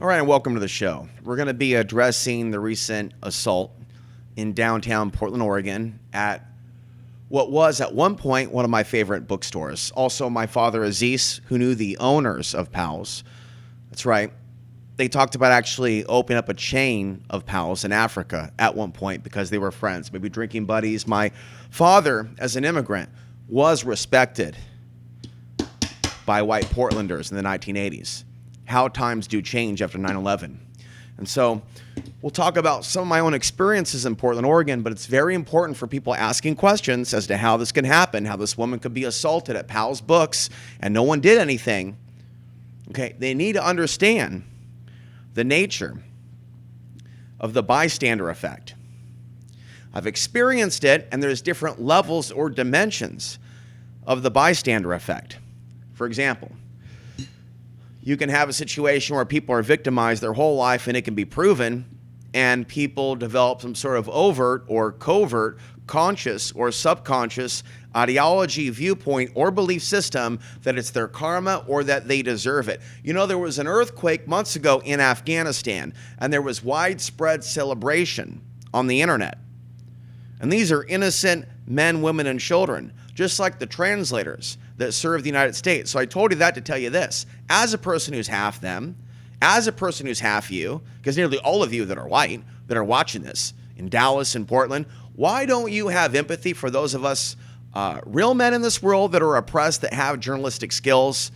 All right, and welcome to the show. We're going to be addressing the recent assault in downtown Portland, Oregon at what was at one point one of my favorite bookstores. Also, my father, Aziz, who knew the owners of Powell's. That's right. They talked about actually opening up a chain of Powell's in Africa at one point because they were friends, maybe drinking buddies. My father, as an immigrant, was respected by white Portlanders in the 1980s. How times do change after 9/11. And so we'll talk about some of my own experiences in Portland, Oregon, but it's very important for people asking questions as to how this can happen, how this woman could be assaulted at Powell's Books and no one did anything. Okay, they need to understand the nature of the bystander effect. I've experienced it, and there's different levels or dimensions of the bystander effect. For example, you can have a situation where people are victimized their whole life and it can be proven, and people develop some sort of overt or covert, conscious or subconscious ideology, viewpoint, or belief system that it's their karma or that they deserve it. You know, there was an earthquake months ago in Afghanistan, and there was widespread celebration on the internet. And these are innocent men, women, and children, just like the translators that serve the United States. So I told you that to tell you this. As a person who's half them, as a person who's half you, because nearly all of you that are white that are watching this in Dallas and Portland, why don't you have empathy for those of us real men in this world that are oppressed, that have journalistic skills,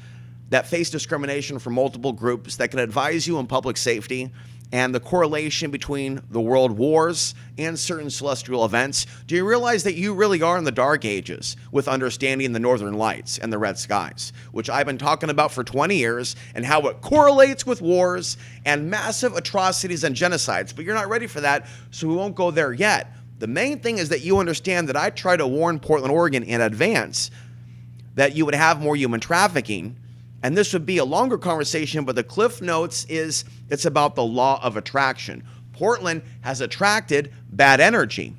that face discrimination from multiple groups, that can advise you on public safety and the correlation between the world wars and certain celestial events? Do you realize that you really are in the dark ages with understanding the northern lights and the red skies, which I've been talking about for 20 years, and how it correlates with wars and massive atrocities and genocides? But you're not ready for that, so we won't go there yet. The main thing is that you understand that I try to warn Portland, Oregon in advance that you would have more human trafficking. And this would be a longer conversation, but the Cliff Notes is it's about the law of attraction. Portland has attracted bad energy.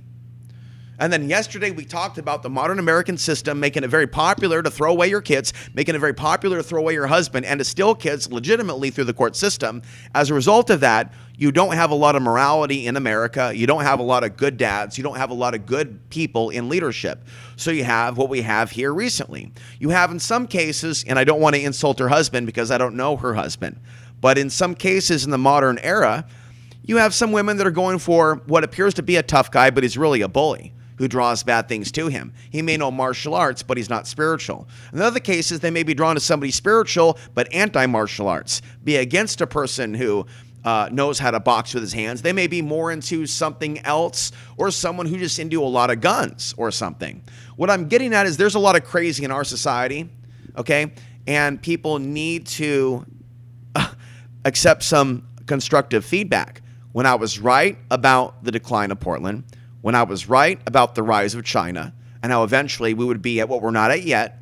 And then yesterday we talked about the modern American system making it very popular to throw away your kids, making it very popular to throw away your husband, and to steal kids legitimately through the court system. As a result of that, you don't have a lot of morality in America. You don't have a lot of good dads. You don't have a lot of good people in leadership. So you have what we have here recently. You have in some cases, and I don't want to insult her husband because I don't know her husband, but in some cases in the modern era, you have some women that are going for what appears to be a tough guy, but he's really a bully who draws bad things to him. He may know martial arts, but he's not spiritual. In other cases, they may be drawn to somebody spiritual, but anti-martial arts, be against a person who knows how to box with his hands. They may be more into something else, or someone who just into a lot of guns or something. What I'm getting at is there's a lot of crazy in our society, okay? And people need to accept some constructive feedback. When I was right about the decline of Portland, when I was right about the rise of China, and how eventually we would be at what we're not at yet,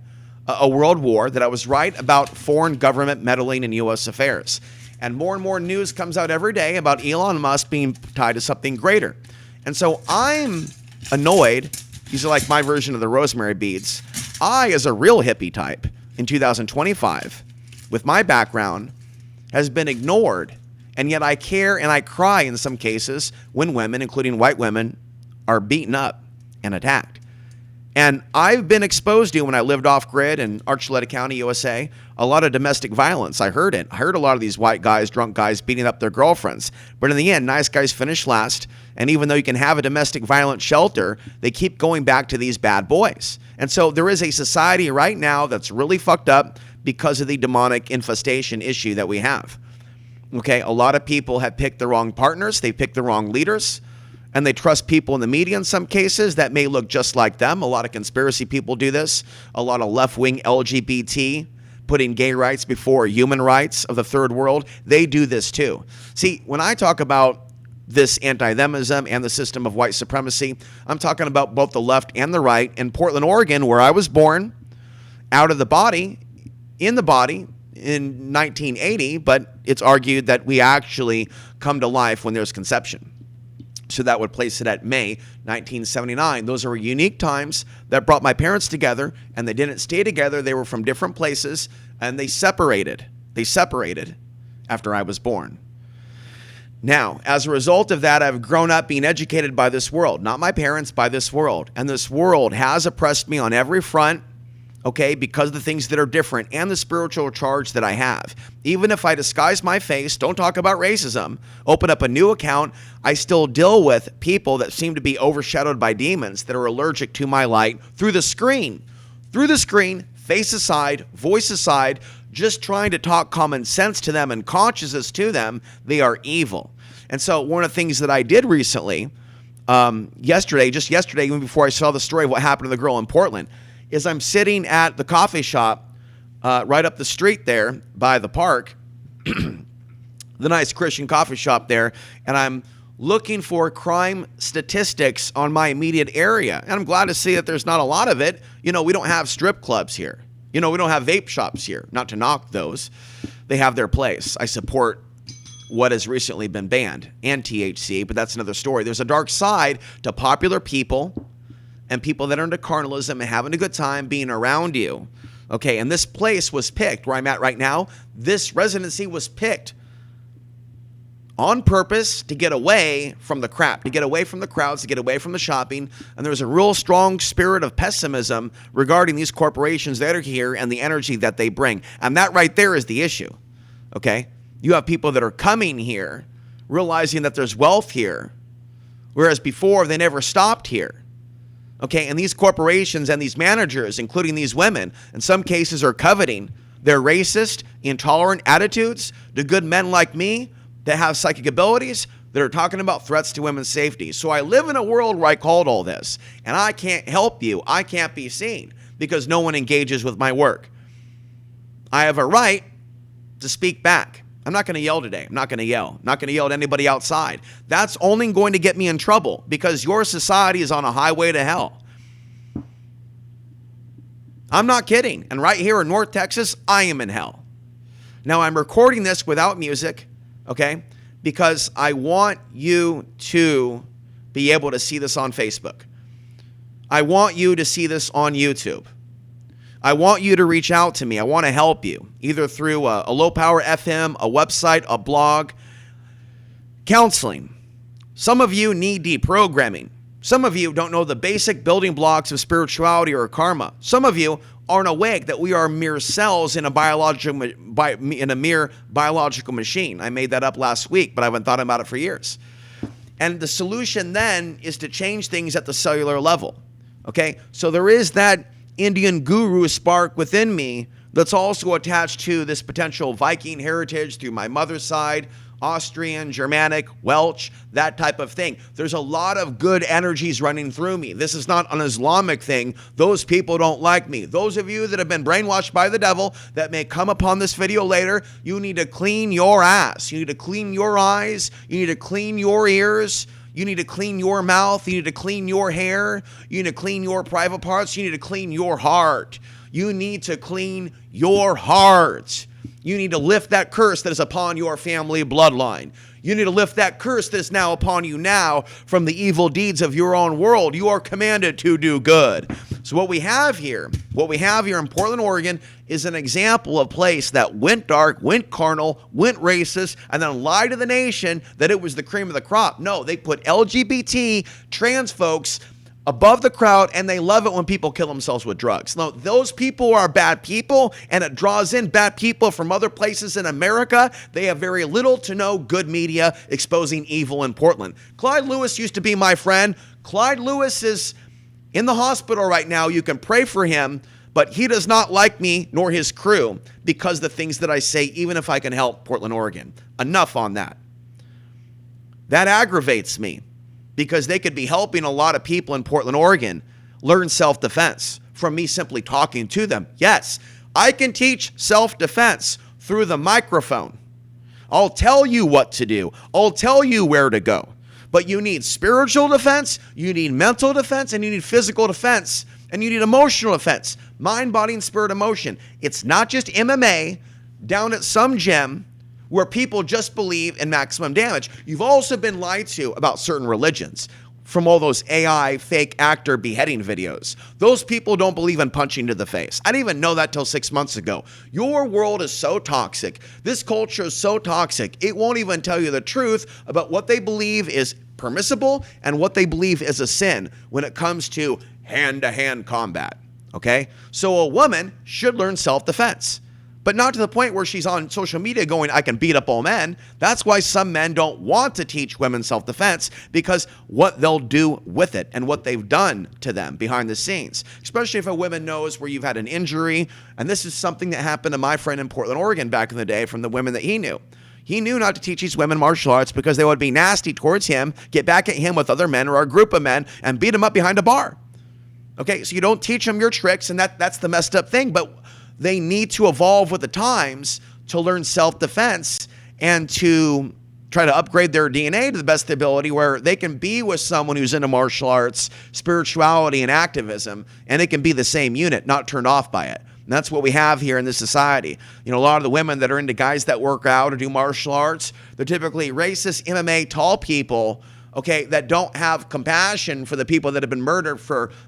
a world war, that I was right about foreign government meddling in U.S. affairs. And more news comes out every day about Elon Musk being tied to something greater. And so I'm annoyed. These are like my version of the rosemary beads. I, as a real hippie type in 2025, with my background, has been ignored. And yet I care and I cry in some cases when women, including white women, are beaten up and attacked. And I've been exposed to, when I lived off-grid in Archuleta County, USA, a lot of domestic violence. I heard it. I heard a lot of these white guys, drunk guys, beating up their girlfriends. But in the end, nice guys finish last. And even though you can have a domestic violence shelter, they keep going back to these bad boys. And so there is a society right now that's really fucked up because of the demonic infestation issue that we have. Okay, a lot of people have picked the wrong partners. They picked the wrong leaders. And they trust people in the media in some cases that may look just like them. A lot of conspiracy people do this. A lot of left-wing LGBT, putting gay rights before human rights of the third world. They do this too. See, when I talk about this anti-themism and the system of white supremacy, I'm talking about both the left and the right. In Portland, Oregon, where I was born, out of the body, in the body, in 1980, but it's argued that we actually come to life when there's conception. So that would place it at May 1979. Those are unique times that brought my parents together, and they didn't stay together. They were from different places, and they separated. They separated after I was born. Now, as a result of that, I've grown up being educated by this world, not my parents, by this world. And this world has oppressed me on every front, okay, because of the things that are different and the spiritual charge that I have. Even if I disguise my face, don't talk about racism, open up a new account, I still deal with people that seem to be overshadowed by demons that are allergic to my light through the screen. Through the screen, face aside, voice aside, just trying to talk common sense to them and consciousness to them, they are evil. And so one of the things that I did recently, just yesterday, even before I saw the story of what happened to the girl in Portland, is I'm sitting at the coffee shop right up the street there by the park, the nice Christian coffee shop there, and I'm looking for crime statistics on my immediate area. And I'm glad to see that there's not a lot of it. You know, we don't have strip clubs here. You know, we don't have vape shops here. Not to knock those. They have their place. I support what has recently been banned and THC, but that's another story. There's a dark side to popular people and people that are into carnalism and having a good time being around you. Okay, and this place was picked, where I'm at right now, this residency was picked on purpose to get away from the crap, to get away from the crowds, to get away from the shopping. And there's a real strong spirit of pessimism regarding these corporations that are here and the energy that they bring. And that right there is the issue, okay? You have people that are coming here realizing that there's wealth here, whereas before they never stopped here. Okay, and these corporations and these managers, including these women, in some cases are coveting their racist, intolerant attitudes to good men like me that have psychic abilities that are talking about threats to women's safety. So I live in a world where I called all this, and I can't help you. I can't be seen because no one engages with my work. I have a right to speak back. I'm not going to yell today. I'm not going to yell. I'm not going to yell at anybody outside. That's only going to get me in trouble because your society is on a highway to hell. I'm not kidding. And right here in North Texas, I am in hell. Now, I'm recording this without music, okay, because I want you to be able to see this on Facebook. I want you to see this on YouTube. I want you to reach out to me. I want to help you, either through a low power FM, a website, a blog, counseling. Some of you need deprogramming. Some of you don't know the basic building blocks of spirituality or karma. Some of you aren't awake that we are mere cells in a mere biological machine. I made that up last week, but I haven't thought about it for years. And the solution then is to change things at the cellular level. Okay, so there is that Indian guru spark within me that's also attached to this potential Viking heritage through my mother's side, Austrian, Germanic, Welsh, that type of thing. There's a lot of good energies running through me. This is not an Islamic thing. Those people don't like me. Those of you that have been brainwashed by the devil that may come upon this video later, you need to clean your ass. You need to clean your eyes. You need to clean your ears. You need to clean your mouth. You need to clean your hair. You need to clean your private parts. You need to clean your heart. You need to clean your heart. You need to lift that curse that is upon your family bloodline. You need to lift that curse that is now upon you now from the evil deeds of your own world. You are commanded to do good. So what we have here in Portland, Oregon, is an example of a place that went dark, went carnal, went racist, and then lied to the nation that it was the cream of the crop. No, they put LGBT, trans folks above the crowd, and they love it when people kill themselves with drugs. Now, those people are bad people, and it draws in bad people from other places in America. They have very little to no good media exposing evil in Portland. Clyde Lewis used to be my friend. Clyde Lewis is in the hospital right now. You can pray for him, but he does not like me nor his crew because of the things that I say, even if I can help Portland, Oregon. Enough on that. That aggravates me, because they could be helping a lot of people in Portland, Oregon learn self-defense from me simply talking to them. Yes, I can teach self-defense through the microphone. I'll tell you what to do. I'll tell you where to go. But you need spiritual defense, you need mental defense, and you need physical defense, and you need emotional defense. Mind, body, and spirit emotion. It's not just MMA down at some gym where people just believe in maximum damage. You've also been lied to about certain religions. from all those AI fake actor beheading videos. Those people don't believe in punching to the face. I didn't even know that till 6 months ago. Your world is so toxic. This culture is so toxic. It won't even tell you the truth about what they believe is permissible and what they believe is a sin when it comes to hand-to-hand combat. Okay? So a woman should learn self-defense. But not to the point where she's on social media going, I can beat up all men. That's why some men don't want to teach women self-defense, because what they'll do with it and what they've done to them behind the scenes, especially if a woman knows where you've had an injury. And this is something that happened to my friend in Portland, Oregon back in the day from the women that he knew. He knew not to teach these women martial arts because they would be nasty towards him, get back at him with other men or a group of men and beat him up behind a bar. Okay, so you don't teach them your tricks, and that's the messed up thing. But they need to evolve with the times to learn self-defense and to try to upgrade their DNA to the best ability where they can be with someone who's into martial arts, spirituality, and activism, and it can be the same unit, not turned off by it. And that's what we have here in this society. You know, a lot of the women that are into guys that work out or do martial arts, they're typically racist, MMA, tall people, okay, that don't have compassion for the people that have been murdered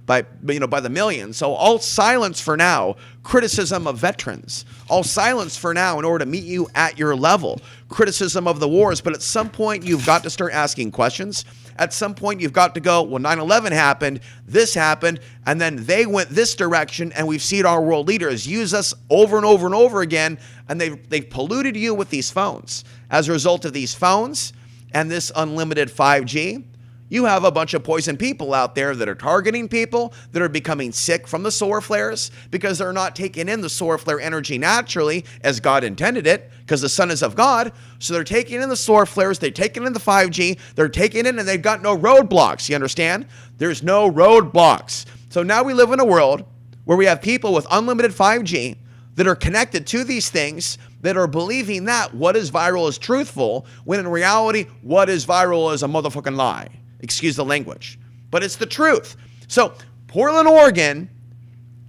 by the millions. So all silence for now, criticism of veterans. All silence for now in order to meet you at your level. Criticism of the wars. But at some point, you've got to start asking questions. At some point, you've got to go, well, 9/11 happened, this happened, and then they went this direction, and we've seen our world leaders use us over and over and over again, and they've polluted you with these phones. As a result of these phones and this unlimited 5G, you have a bunch of poison people out there that are targeting people that are becoming sick from the solar flares because they're not taking in the solar flare energy naturally as God intended it, because the sun is of God. So they're taking in the solar flares, they're taking in the 5G, they're taking in, and they've got no roadblocks. You understand? There's no roadblocks. So now we live in a world where we have people with unlimited 5G that are connected to these things, that are believing that what is viral is truthful, when in reality, what is viral is a motherfucking lie. Excuse the language. But it's the truth. So Portland, Oregon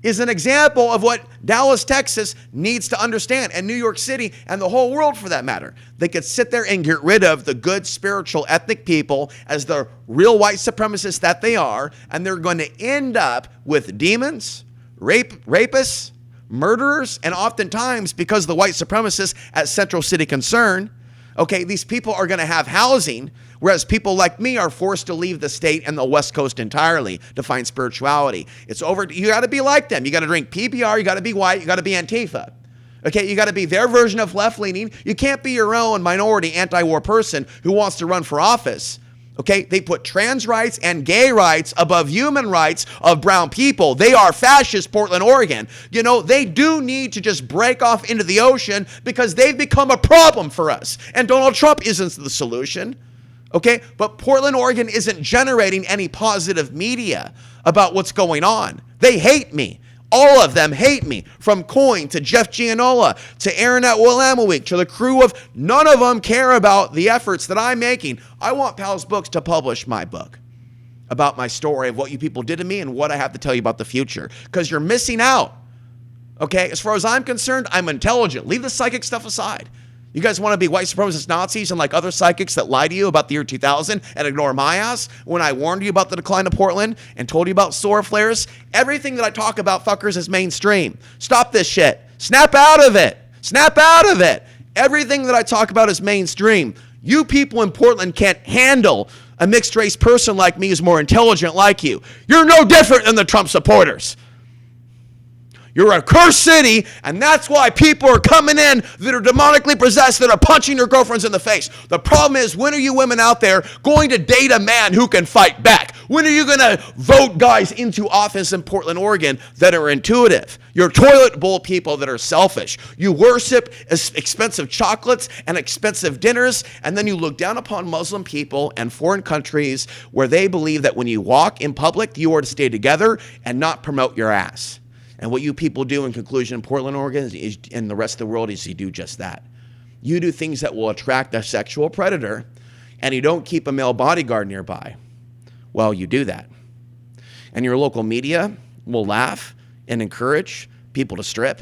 is an example of what Dallas, Texas needs to understand, and New York City, and the whole world for that matter. They could sit there and get rid of the good, spiritual, ethnic people as the real white supremacists that they are, and they're going to end up with demons, rapists, murderers, and oftentimes, because the white supremacists at Central City Concern, okay, these people are going to have housing, whereas people like me are forced to leave the state and the West Coast entirely to find spirituality. It's over. You got to be like them. You got to drink PBR. You got to be white. You got to be Antifa. Okay, you got to be their version of left-leaning. You can't be your own minority anti-war person who wants to run for office. Okay, they put trans rights and gay rights above human rights of brown people. They are fascist, Portland, Oregon. You know, they do need to just break off into the ocean because they've become a problem for us. And Donald Trump isn't the solution. Okay, but Portland, Oregon isn't generating any positive media about what's going on. They hate me. All of them hate me, from Coyne to Jeff Gianola to Aaron at Willamowik to the crew of, none of them care about the efforts that I'm making. I want Powell's Books to publish my book about my story of what you people did to me and what I have to tell you about the future, because you're missing out. Okay, as far as I'm concerned, I'm intelligent. Leave the psychic stuff aside. You guys want to be white supremacist Nazis and like other psychics that lie to you about the year 2000 and ignore my ass when I warned you about the decline of Portland and told you about solar flares? Everything that I talk about, fuckers, is mainstream. Stop this shit. Snap out of it. Snap out of it. Everything that I talk about is mainstream. You people in Portland can't handle a mixed race person like me who's more intelligent like you. You're no different than the Trump supporters. You're a cursed city, and that's why people are coming in that are demonically possessed, that are punching their girlfriends in the face. The problem is, when are you women out there going to date a man who can fight back? When are you going to vote guys into office in Portland, Oregon that are intuitive? You're toilet bowl people that are selfish. You worship expensive chocolates and expensive dinners, and then you look down upon Muslim people and foreign countries where they believe that when you walk in public, you are to stay together and not promote your ass. And what you people do in conclusion in Portland, Oregon, and the rest of the world is you do just that. You do things that will attract a sexual predator, and you don't keep a male bodyguard nearby. Well, you do that. And your local media will laugh and encourage people to strip,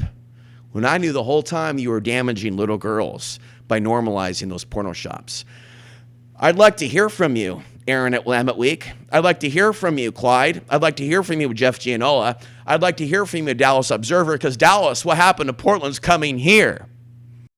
when I knew the whole time you were damaging little girls by normalizing those porno shops. I'd like to hear from you Aaron at Willamette Week. I'd like to hear from you, Clyde. I'd like to hear from you, Jeff Gianola. I'd like to hear from you, Dallas Observer, because Dallas, what happened to Portland's coming here.